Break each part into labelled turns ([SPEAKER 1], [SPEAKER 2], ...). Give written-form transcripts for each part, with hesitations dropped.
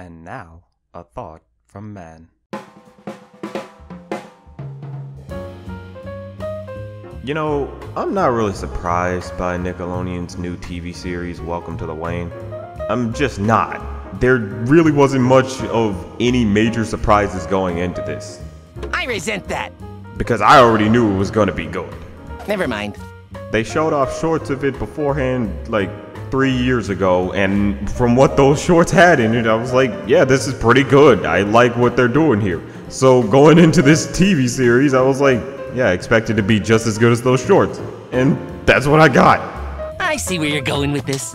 [SPEAKER 1] And now, a thought from man. You know, I'm not really surprised by Nickelodeon's new TV series, Welcome to the Wayne. I'm just not. There really wasn't much of any major surprises going into this.
[SPEAKER 2] I resent that.
[SPEAKER 1] Because I already knew it was gonna be good.
[SPEAKER 2] Never mind.
[SPEAKER 1] They showed off shorts of it beforehand, like 3 years ago, and from what those shorts had in it, I was like, yeah, this is pretty good. I like what they're doing here. So going into this TV series, I was like, yeah, I expect it to be just as good as those shorts. And that's what I got.
[SPEAKER 2] I see where you're going with this.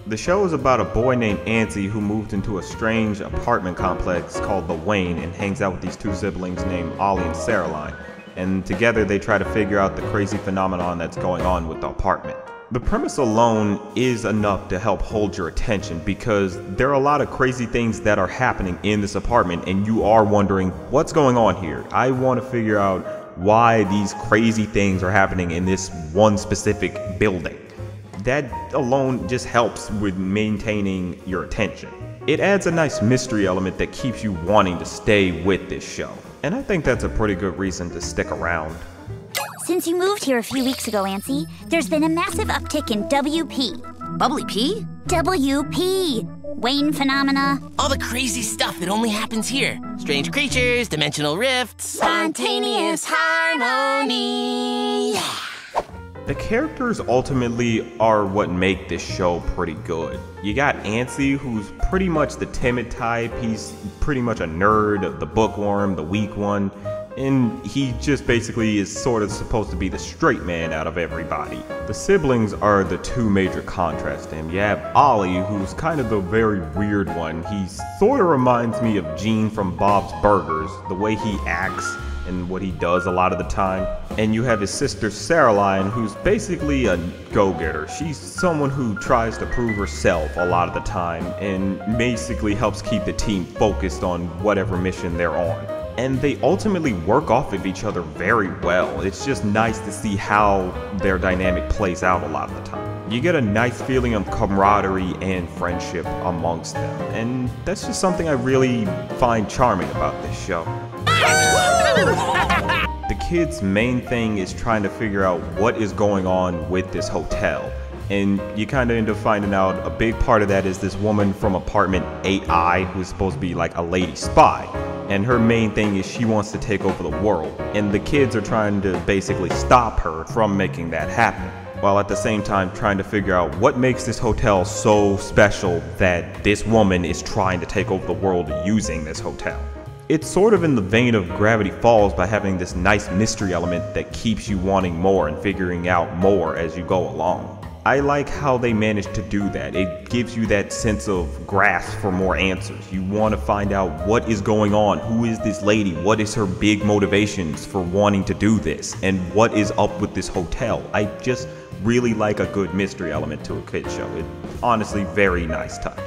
[SPEAKER 1] The show is about a boy named Ansi who moved into a strange apartment complex called the Wayne and hangs out with these two siblings named Ollie and Caroline. And together they try to figure out the crazy phenomenon that's going on with the apartment. The premise alone is enough to help hold your attention because there are a lot of crazy things that are happening in this apartment and you are wondering what's going on here. I want to figure out why these crazy things are happening in this one specific building. That alone just helps with maintaining your attention. It adds a nice mystery element that keeps you wanting to stay with this show. And I think that's a pretty good reason to stick around.
[SPEAKER 3] Since you moved here a few weeks ago, Ansi, there's been a massive uptick in WP.
[SPEAKER 2] Bubbly P?
[SPEAKER 3] WP! Wayne phenomena.
[SPEAKER 2] All the crazy stuff that only happens here. Strange creatures, dimensional rifts, spontaneous harmony.
[SPEAKER 1] The characters ultimately are what make this show pretty good. You got Ansi, who's pretty much the timid type. He's pretty much a nerd, the bookworm, the weak one. And he just basically is sort of supposed to be the straight man out of everybody. The siblings are the two major contrasts to him. You have Ollie, who's kind of the very weird one. He sort of reminds me of Gene from Bob's Burgers, the way he acts and what he does a lot of the time. And you have his sister Caroline, who's basically a go-getter. She's someone who tries to prove herself a lot of the time and basically helps keep the team focused on whatever mission they're on. And they ultimately work off of each other very well. It's just nice to see how their dynamic plays out a lot of the time. You get a nice feeling of camaraderie and friendship amongst them. And that's just something I really find charming about this show. The kids' main thing is trying to figure out what is going on with this hotel. And you kind of end up finding out a big part of that is this woman from apartment 8I who's supposed to be like a lady spy. And her main thing is she wants to take over the world. And the kids are trying to basically stop her from making that happen, while at the same time trying to figure out what makes this hotel so special that this woman is trying to take over the world using this hotel. It's sort of in the vein of Gravity Falls by having this nice mystery element that keeps you wanting more and figuring out more as you go along. I like how they managed to do that. It gives you that sense of grasp for more answers. You want to find out what is going on, who is this lady, what is her big motivations for wanting to do this, and what is up with this hotel. I just really like a good mystery element to a kid's show. It's honestly very nice touch.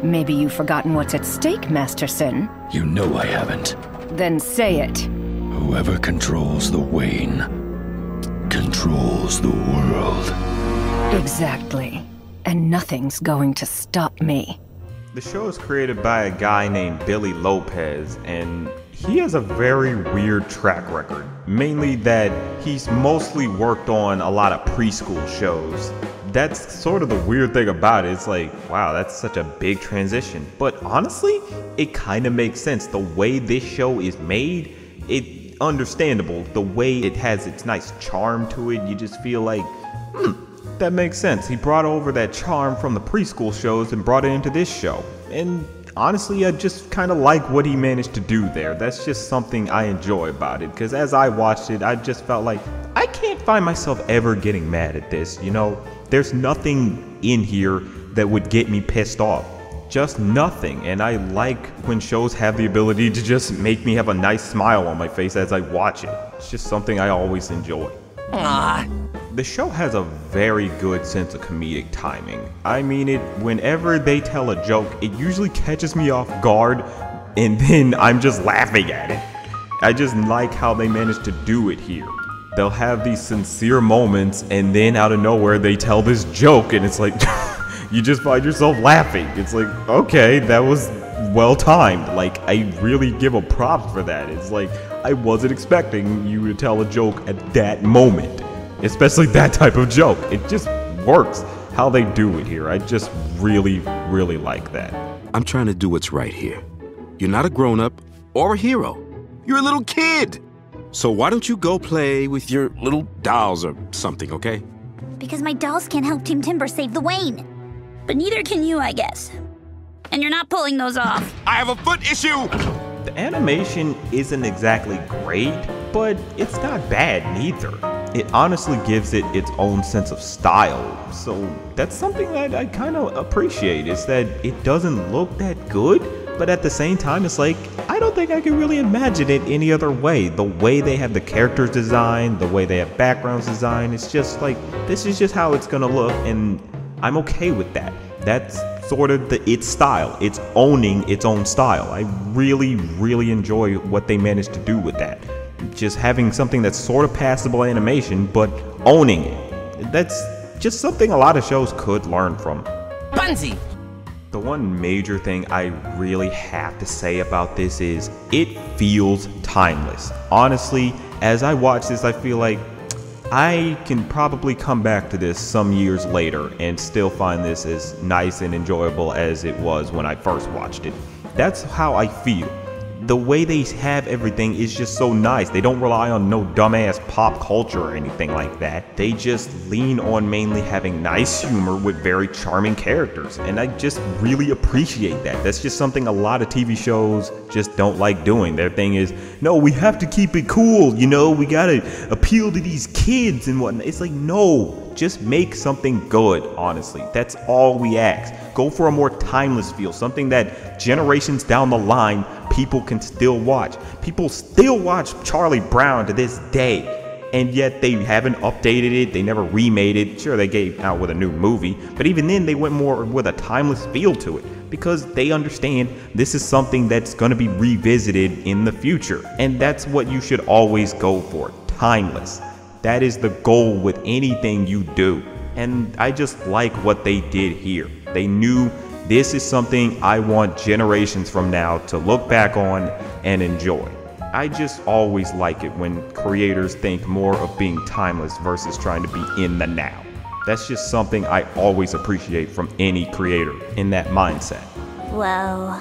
[SPEAKER 4] Maybe you've forgotten what's at stake, Masterson.
[SPEAKER 5] You know I haven't.
[SPEAKER 4] Then say it.
[SPEAKER 5] Whoever controls the Wayne controls the world.
[SPEAKER 4] Exactly. And nothing's going to stop me.
[SPEAKER 1] The show is created by a guy named Billy Lopez, and he has a very weird track record. Mainly that he's mostly worked on a lot of preschool shows. That's sort of the weird thing about it. It's like, wow, that's such a big transition. But honestly, it kind of makes sense. The way this show is made, it's understandable. The way it has its nice charm to it, you just feel like, that makes sense. He brought over that charm from the preschool shows and brought it into this show. And honestly, I just kind of like what he managed to do there. That's just something I enjoy about it. Because as I watched it, I just felt like, I can't find myself ever getting mad at this, you know? There's nothing in here that would get me pissed off. Just nothing. And I like when shows have the ability to just make me have a nice smile on my face as I watch it. It's just something I always enjoy.
[SPEAKER 2] Aww.
[SPEAKER 1] The show has a very good sense of comedic timing. I mean it, whenever they tell a joke, it usually catches me off guard and then I'm just laughing at it. I just like how they managed to do it here. They'll have these sincere moments and then out of nowhere they tell this joke and it's like, you just find yourself laughing. It's like, okay, that was well timed. Like, I really give a props for that. It's like, I wasn't expecting you to tell a joke at that moment, especially that type of joke. It just works how they do it here. I just really, really like that.
[SPEAKER 6] I'm trying to do what's right here. You're not a grown-up or a hero. You're a little kid. So why don't you go play with your little dolls or something, okay?
[SPEAKER 3] Because my dolls can't help Team Timber save the Wayne. But neither can you, I guess. And you're not pulling those off.
[SPEAKER 6] I have a foot issue!
[SPEAKER 1] The animation isn't exactly great, but it's not bad neither. It honestly gives it its own sense of style. So that's something that I kind of appreciate, is that it doesn't look that good, but at the same time, it's like, I don't think I can really imagine it any other way. The way they have the characters designed, the way they have backgrounds designed, it's just like, this is just how it's gonna look, and I'm okay with that. That's sort of its style. It's owning its own style. I really, really enjoy what they managed to do with that. Just having something that's sort of passable animation, but owning it. That's just something a lot of shows could learn from.
[SPEAKER 2] Bunsy!
[SPEAKER 1] The one major thing I really have to say about this is it feels timeless. Honestly, as I watch this, I feel like I can probably come back to this some years later and still find this as nice and enjoyable as it was when I first watched it. That's how I feel. The way they have everything is just so nice. They don't rely on no dumbass pop culture or anything like that. They just lean on mainly having nice humor with very charming characters. And I just really appreciate that. That's just something a lot of TV shows just don't like doing. Their thing is, no, we have to keep it cool, you know, we gotta appeal to these kids and whatnot. It's like, no, just make something good, honestly. That's all we ask. Go for a more timeless feel, something that generations down the line, people can still watch. People still watch Charlie Brown to this day, and yet they haven't updated it, they never remade it. Sure, they came out with a new movie, but even then they went more with a timeless feel to it, because they understand this is something that's going to be revisited in the future, and that's what you should always go for, timeless. That is the goal with anything you do, and I just like what they did here. They knew this is something I want generations from now to look back on and enjoy. I just always like it when creators think more of being timeless versus trying to be in the now. That's just something I always appreciate from any creator in that mindset.
[SPEAKER 3] Whoa.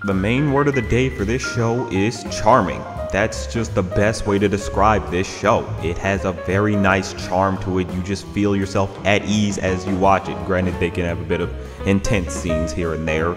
[SPEAKER 1] The main word of the day for this show is charming. That's just the best way to describe this show. It has a very nice charm to it. You just feel yourself at ease as you watch it. Granted, they can have a bit of intense scenes here and there.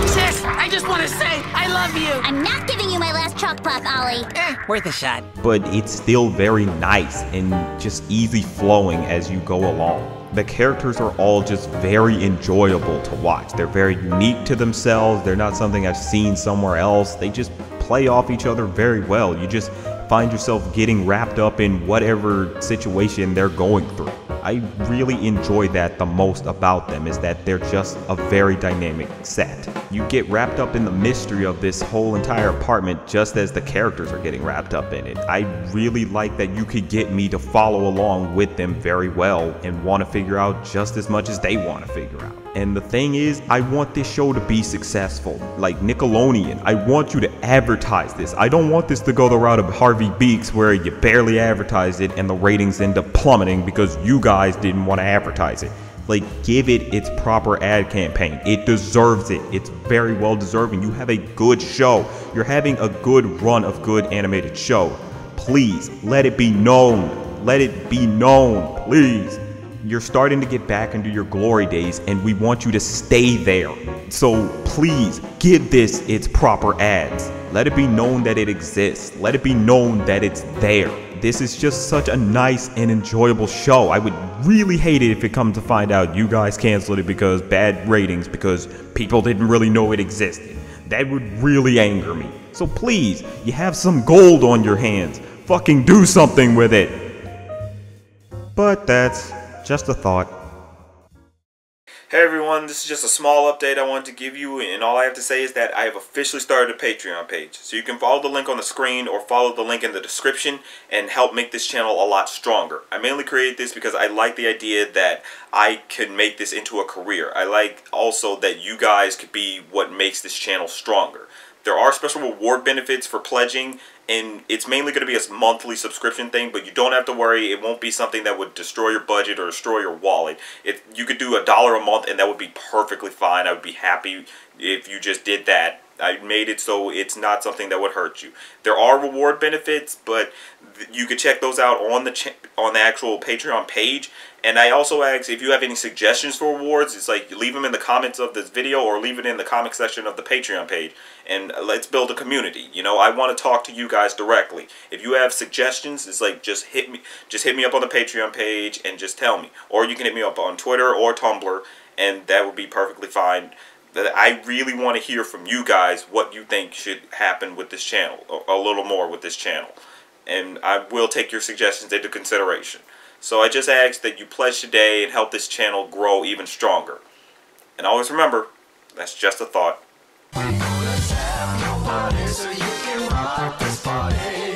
[SPEAKER 2] Sis, I just want to say I love you.
[SPEAKER 3] I'm not giving you my last chalk pop, Ollie.
[SPEAKER 2] Worth a shot.
[SPEAKER 1] But it's still very nice and just easy flowing as you go along. The characters are all just very enjoyable to watch. They're very unique to themselves. They're not something I've seen somewhere else. They just play off each other very well. You just find yourself getting wrapped up in whatever situation they're going through. I really enjoy that the most about them, is that they're just a very dynamic set. You get wrapped up in the mystery of this whole entire apartment just as the characters are getting wrapped up in it. I really like that you could get me to follow along with them very well and want to figure out just as much as they want to figure out. And the thing is, I want this show to be successful. Like Nickelodeon, I want you to advertise this. I don't want this to go the route of Harvey Beaks where you barely advertise it and the ratings end up plummeting because you guys didn't want to advertise it. Like, give it its proper ad campaign. It deserves it. It's very well deserving. You have a good show. You're having a good run of good animated show. Please, let it be known. Let it be known, please. You're starting to get back into your glory days, and we want you to stay there. So please, give this its proper ads. Let it be known that it exists. Let it be known that it's there. This is just such a nice and enjoyable show. I would really hate it if it comes to find out you guys canceled it because bad ratings, because people didn't really know it existed. That would really anger me. So please, you have some gold on your hands. Fucking do something with it. But that's just a thought. Hey everyone, this is just a small update I wanted to give you, and all I have to say is that I have officially started a Patreon page. So you can follow the link on the screen or follow the link in the description and help make this channel a lot stronger. I mainly created this because I like the idea that I can make this into a career. I like also that you guys could be what makes this channel stronger. There are special reward benefits for pledging, and it's mainly going to be a monthly subscription thing, but you don't have to worry. It won't be something that would destroy your budget or destroy your wallet. You could do $1 a month, and that would be perfectly fine. I would be happy if you just did that. I made it so it's not something that would hurt you. There are reward benefits, but you can check those out on the actual Patreon page. And I also ask if you have any suggestions for rewards. It's like leave them in the comments of this video or leave it in the comment section of the Patreon page. And let's build a community. You know, I want to talk to you guys directly. If you have suggestions, it's like just hit me up on the Patreon page and just tell me. Or you can hit me up on Twitter or Tumblr, and that would be perfectly fine. I really want to hear from you guys what you think should happen with this channel, a little more with this channel. And I will take your suggestions into consideration. So I just ask that you pledge today and help this channel grow even stronger. And always remember, that's just a thought.
[SPEAKER 7] We're gonna tell nobody so you can rock this party.